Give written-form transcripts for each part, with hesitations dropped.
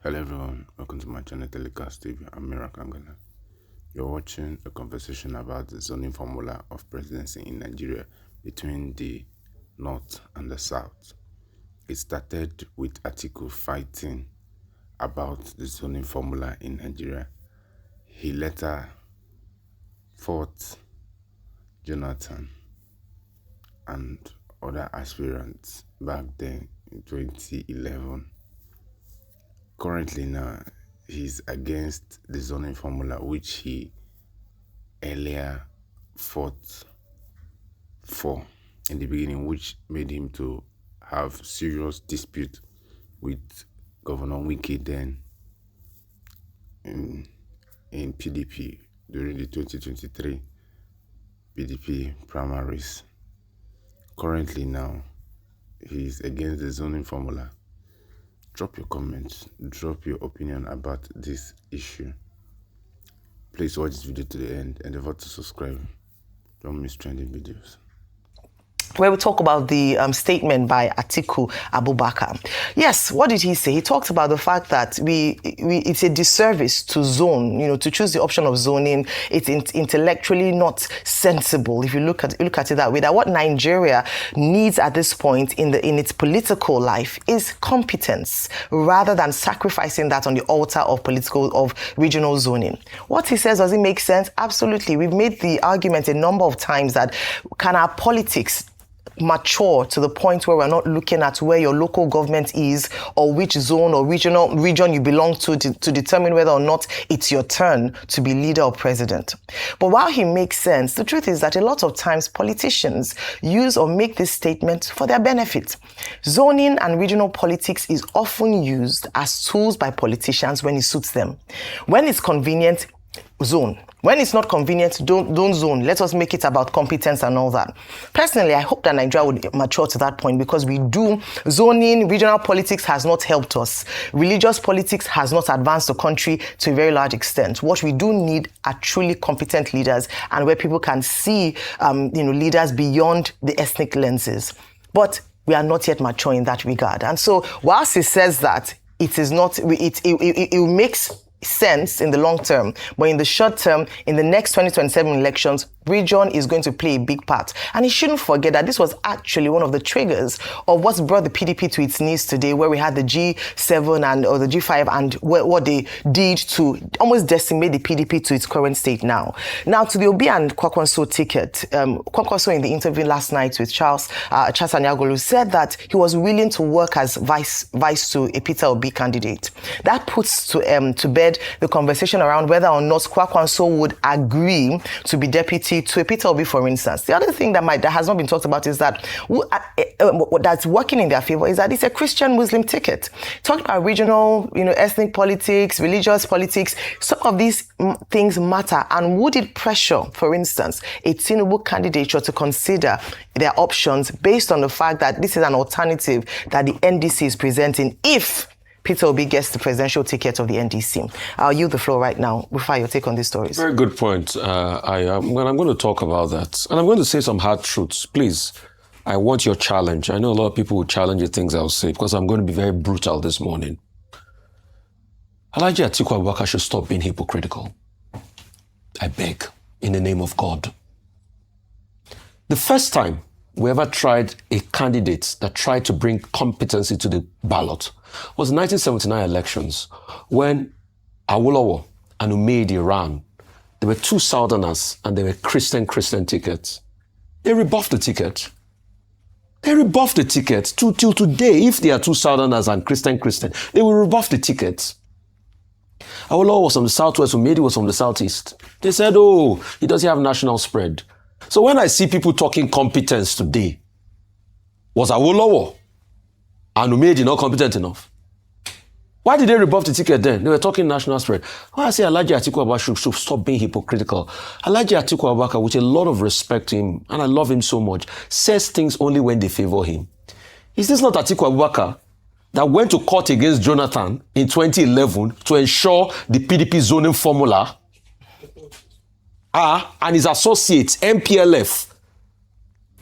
Hello everyone, welcome to my channel Telecast TV. I'm Mira Kangana. You're watching a conversation about the zoning formula of presidency in Nigeria between the North and the South. It started with Atiku fighting about the zoning formula in Nigeria. He later fought Jonathan and other aspirants back then in 2011. Currently now, he's against the zoning formula which he earlier fought for in the beginning, which made him to have serious dispute with Governor Wike then in PDP during the 2023 PDP primaries. Currently now, he's against the zoning formula. Drop your comments, drop your opinion about this issue. Please watch this video to the end and endeavor to subscribe. Don't miss trending videos. Where we talk about the statement by Atiku Abubakar. Yes, what did he say? He talked about the fact that it's a disservice to zone, to choose the option of zoning. It's intellectually not sensible if you look at it that way. That what Nigeria needs at this point in its political life is competence, rather than sacrificing that on the altar of regional zoning. What he says, does it make sense? Absolutely. We've made the argument a number of times that can our politics mature to the point where we're not looking at where your local government is or which zone or region you belong to determine whether or not it's your turn to be leader or president. But while he makes sense, the truth is that a lot of times politicians use or make this statement for their benefit. Zoning and regional politics is often used as tools by politicians when it suits them. When it's convenient, zone. When it's not convenient, don't zone. Let us make it about competence and all that. Personally, I hope that Nigeria would mature to that point, because zoning, regional politics has not helped us. Religious politics has not advanced the country to a very large extent. What we do need are truly competent leaders, and where people can see, leaders beyond the ethnic lenses. But we are not yet mature in that regard. And so, whilst he says that, it makes sense in the long term, but in the short term, in the next 2027 elections, region is going to play a big part. And he shouldn't forget that this was actually one of the triggers of what's brought the PDP to its knees today, where we had the G7 or the G5 and what they did to almost decimate the PDP to its current state now. Now, to the Obi and Kwakwanso ticket, Kwakwanso in the interview last night with Charles Anyagolu said that he was willing to work as vice to a Peter Obi candidate. That puts to bed the conversation around whether or not Kwakwanso would agree to be deputy to a Peter Obi, for instance. The other thing that has not been talked about is that that's working in their favor is that it's a Christian-Muslim ticket. Talking about regional, ethnic politics, religious politics, some of these things matter. And would it pressure, for instance, a Tinubu candidature to consider their options based on the fact that this is an alternative that the NDC is presenting if Peter Obi gets the presidential ticket of the NDC? I'll yield the floor right now. Before your take on these stories. Very good point. I'm going to talk about that. And I'm going to say some hard truths. Please, I want your challenge. I know a lot of people will challenge the things I'll say, because I'm going to be very brutal this morning. Alhaji Atiku Abubakar should stop being hypocritical. I beg, in the name of God. The first time we ever tried a candidate that tried to bring competency to the ballot was the 1979 elections, when Awolowo and Umedi ran. There were two Southerners and there were Christian tickets. They rebuffed the ticket. Till today, if there are two Southerners and Christian, they will rebuff the ticket. Awolowo was from the Southwest, Umedi was from the Southeast. They said, oh, he doesn't have national spread. So when I see people talking competence today, was Awolowo and Umedi not competent enough? Why did they rebuff the ticket then? They were talking national spread. Why I say Alhaji Atiku Abubakar should stop being hypocritical. Alhaji Atiku Abubakar, with a lot of respect to him, and I love him so much, says things only when they favor him. Is this not Atiku Abubakar that went to court against Jonathan in 2011 to ensure the PDP zoning formula? And his associates, MPLF,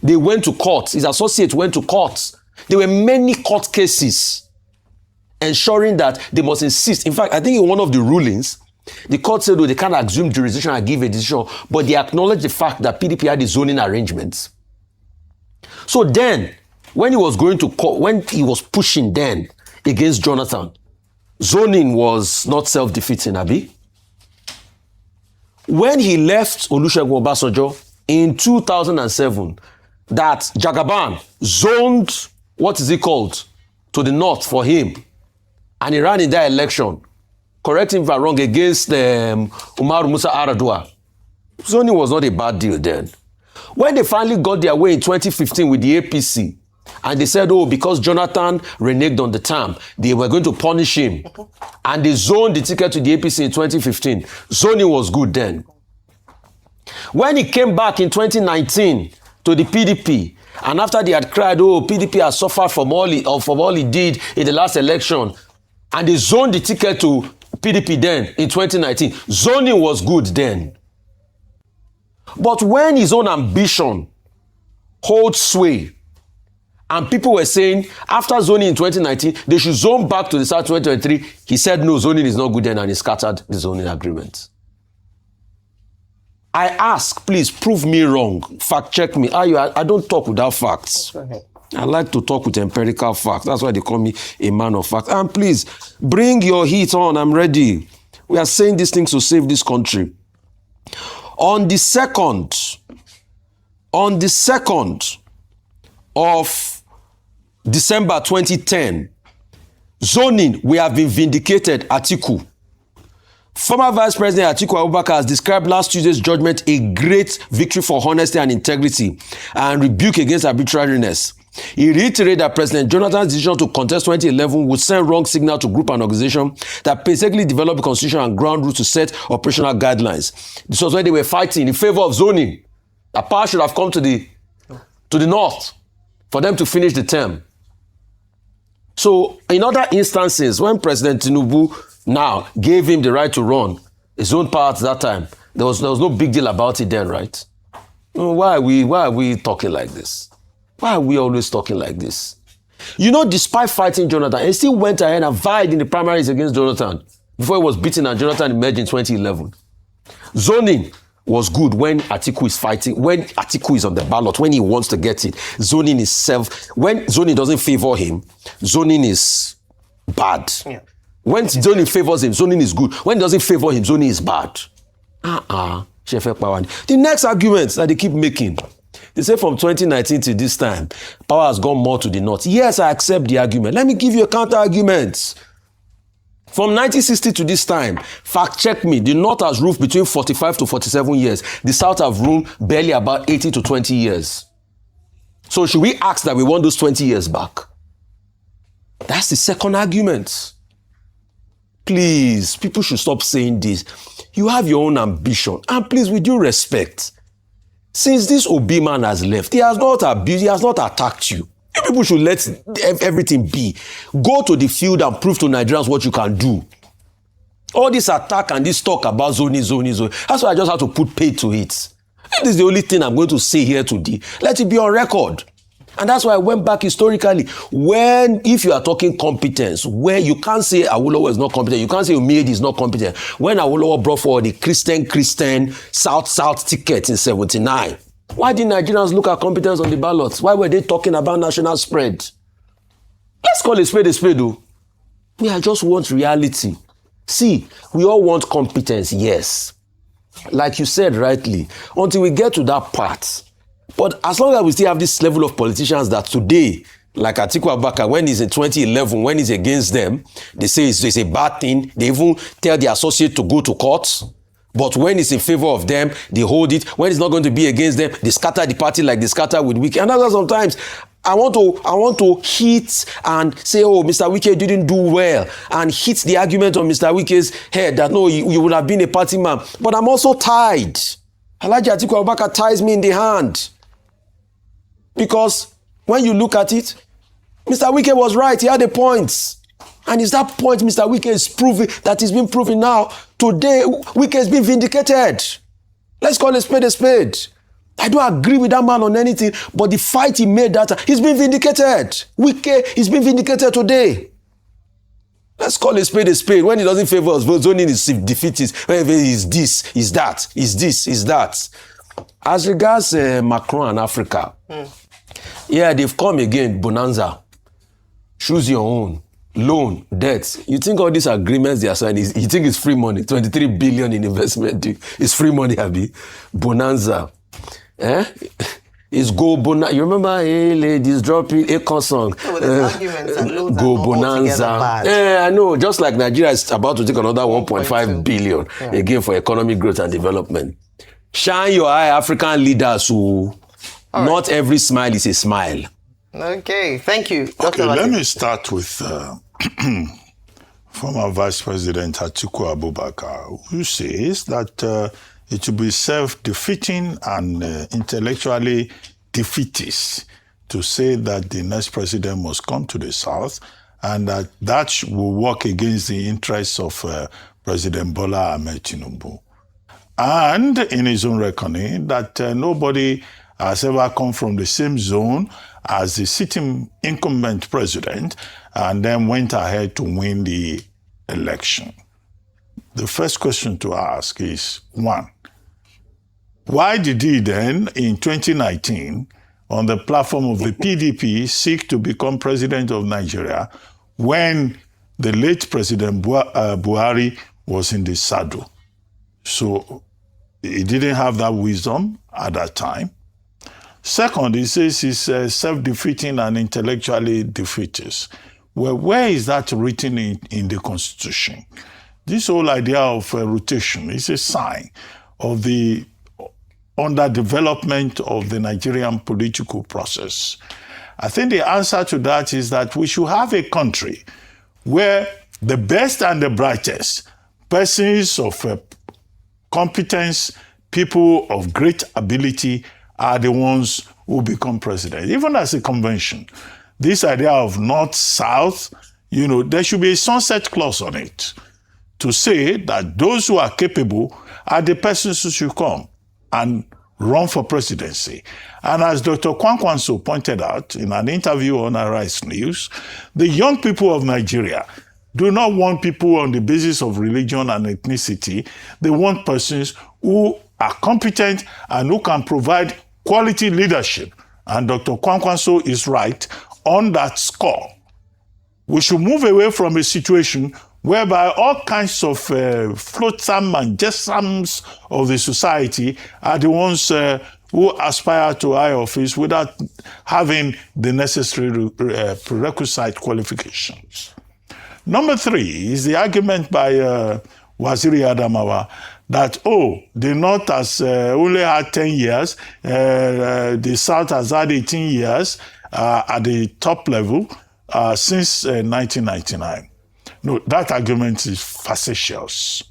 they went to court. His associates went to court. There were many court cases ensuring that they must insist. In fact, I think in one of the rulings, the court said, they can't assume jurisdiction and give a decision, but they acknowledged the fact that PDP had the zoning arrangements. So then, when he was going to court, when he was pushing then against Jonathan, zoning was not self-defeating, Abi. When he left Olusegun Obasanjo in 2007, that Jagaban zoned, what is it called, to the north for him, and he ran in that election, correct him if I'm wrong, against Umaru Musa Aradua. Zoning was not a bad deal then. When they finally got their way in 2015 with the APC, and they said, because Jonathan reneged on the term, they were going to punish him. And they zoned the ticket to the APC in 2015. Zoning was good then. When he came back in 2019 to the PDP, and after they had cried, PDP has suffered from all he did in the last election, and they zoned the ticket to PDP then in 2019, zoning was good then. But when his own ambition holds sway, and people were saying, after zoning in 2019, they should zone back to the South 2023. He said, no, zoning is not good then, and he scattered the zoning agreement. I ask, please prove me wrong. Fact check me. I don't talk without facts. I like to talk with empirical facts. That's why they call me a man of facts. And please, bring your heat on. I'm ready. We are saying these things to save this country. On the 2nd of December 2010, zoning, we have been vindicated, Atiku. Former Vice President Atiku Abubakar has described last Tuesday's judgment a great victory for honesty and integrity and rebuke against arbitrariness. He reiterated that President Jonathan's decision to contest 2011 would send wrong signal to group and organization that painstakingly developed the constitution and ground rules to set operational guidelines. This was when they were fighting in favor of zoning. The power should have come to the north for them to finish the term. So in other instances, when President Tinubu now gave him the right to run his own part that time, there was no big deal about it then, right? Why are we talking like this? Why are we always talking like this? Despite fighting Jonathan, he still went ahead and vied in the primaries against Jonathan before he was beaten and Jonathan emerged in 2011. Zoning was good when Atiku is fighting, when Atiku is on the ballot, when he wants to get it. Zoning is when zoning doesn't favor him, zoning is bad. Yeah. When zoning favors him, zoning is good. When it doesn't favor him, zoning is bad. The next argument that they keep making, they say from 2019 to this time, power has gone more to the north. Yes, I accept the argument. Let me give you a counter argument. From 1960 to this time, fact check me, the north has ruled between 45 to 47 years. The south have ruled barely about 80 to 20 years. So should we ask that we want those 20 years back? That's the second argument. Please, people should stop saying this. You have your own ambition. And please, with due respect, since this Obi man has left, he has not abused, he has not attacked you. You people should let everything be. Go to the field and prove to Nigerians what you can do. All this attack and this talk about zoning. That's why I just have to put pay to it. This is the only thing I'm going to say here today. Let it be on record. And that's why I went back historically. If you are talking competence, where you can't say Awolowo is not competent, you can't say Umedi is not competent. When Awolowo brought forward the Christian South ticket in 79, why did Nigerians look at competence on the ballots? Why were they talking about national spread? Let's call a spade, though. I just want reality. See, we all want competence, yes. Like you said rightly, until we get to that part. But as long as we still have this level of politicians that today, like Atiku Abubakar, when he's in 2011, when he's against them, they say it's a bad thing. They even tell the associate to go to court. But when it's in favor of them, they hold it. When it's not going to be against them, they scatter the party like they scatter with Wike. And that's why sometimes I want to hit and say, Mr. Wike didn't do well, and hit the argument on Mr. Wike's head that no, you would have been a party man. But I'm also tied. Alhaji Atiku Abubakar ties me in the hand. Because when you look at it, Mr. Wike was right. He had a point. And it's that point Mr. Wike is proving, that is being proven now. Today, Wike has been vindicated. Let's call a spade. I don't agree with that man on anything, but the fight he made that time, he's been vindicated. Wike is being vindicated today. Let's call a spade a spade. When it doesn't favor us, zoning is defeatist. When is this, is that, is this, is that. As regards Macron and Africa, yeah, they've come again, bonanza. Choose your own. Loan, debt. You think all these agreements they are signing, you think it's free money? 23 billion in investment. It's free money, Abi. Bonanza. It's go bonanza. You remember, hey, ladies, dropping a song. Go bonanza. Yeah, I know. Just like Nigeria is about to take another 1.5 billion again for economic growth and development. Shine your eye, African leaders who not every smile is a smile. Okay, thank you. Okay, let me start with former Vice President Atiku Abubakar, who says that it will be self-defeating and intellectually defeatist to say that the next president must come to the South and that will work against the interests of President Bola Ahmed Tinubu. And in his own reckoning, that nobody has ever come from the same zone as the sitting incumbent president and then went ahead to win the election. The first question to ask is, one, why did he then, in 2019, on the platform of the PDP, seek to become president of Nigeria when the late President Buhari was in the saddle? So he didn't have that wisdom at that time. Second, he says he's self-defeating and intellectually defeatist. Well, where is that written in the Constitution? This whole idea of rotation is a sign of the underdevelopment of the Nigerian political process. I think the answer to that is that we should have a country where the best and the brightest persons of competence, people of great ability, are the ones who become president. Even as a convention, this idea of north-south, there should be a sunset clause on it to say that those who are capable are the persons who should come and run for presidency. And as Dr. Kwankwanso pointed out in an interview on Arise News, the young people of Nigeria do not want people on the basis of religion and ethnicity. They want persons who are competent and who can provide quality leadership. And Dr. Kwankwanso is right on that score. We should move away from a situation whereby all kinds of flotsam and jetsams of the society are the ones who aspire to high office without having the necessary prerequisite qualifications. Number three is the argument by Waziri Adamawa that, the North has only had 10 years, the South has had 18 years at the top level since 1999. No, that argument is facetious.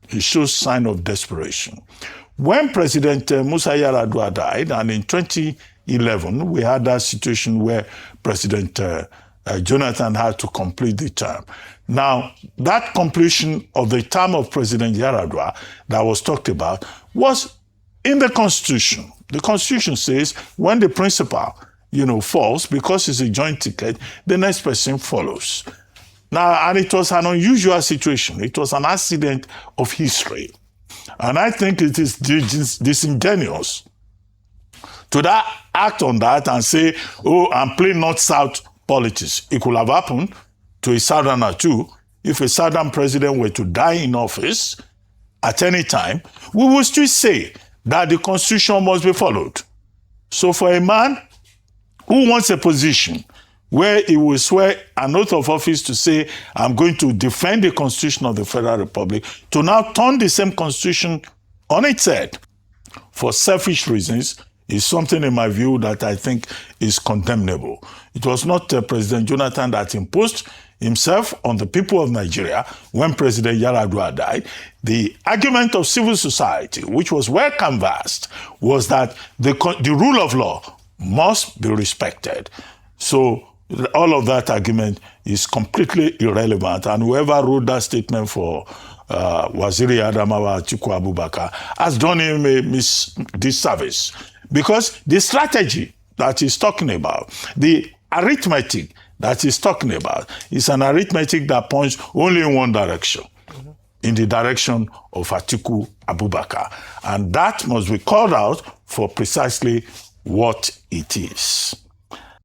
It shows sign of desperation. When President Musa Yar'Adua died, and in 2011, we had that situation where President Jonathan had to complete the term. Now, that completion of the term of President Yar'Adua that was talked about was in the Constitution. The Constitution says when the principal, falls, because it's a joint ticket, the next person follows. Now, and it was an unusual situation. It was an accident of history. And I think it is disingenuous to act on that and say, I'm playing North-South politics. It could have happened to a Southerner too. If a Southern president were to die in office at any time, we will still say that the Constitution must be followed. So for a man who wants a position where he will swear an oath of office to say, I'm going to defend the Constitution of the Federal Republic, to now turn the same Constitution on its head for selfish reasons is something, in my view, that I think is condemnable. It was not President Jonathan that imposed himself on the people of Nigeria when President Yar'Adua died. The argument of civil society, which was well canvassed, was that the rule of law must be respected. So all of that argument is completely irrelevant. And whoever wrote that statement for Waziri Adamawa Atiku Abubakar has done him a disservice. Because the strategy that he's talking about, the arithmetic that he's talking about is an arithmetic that points only in one direction, in the direction of Atiku Abubakar. And that must be called out for precisely what it is.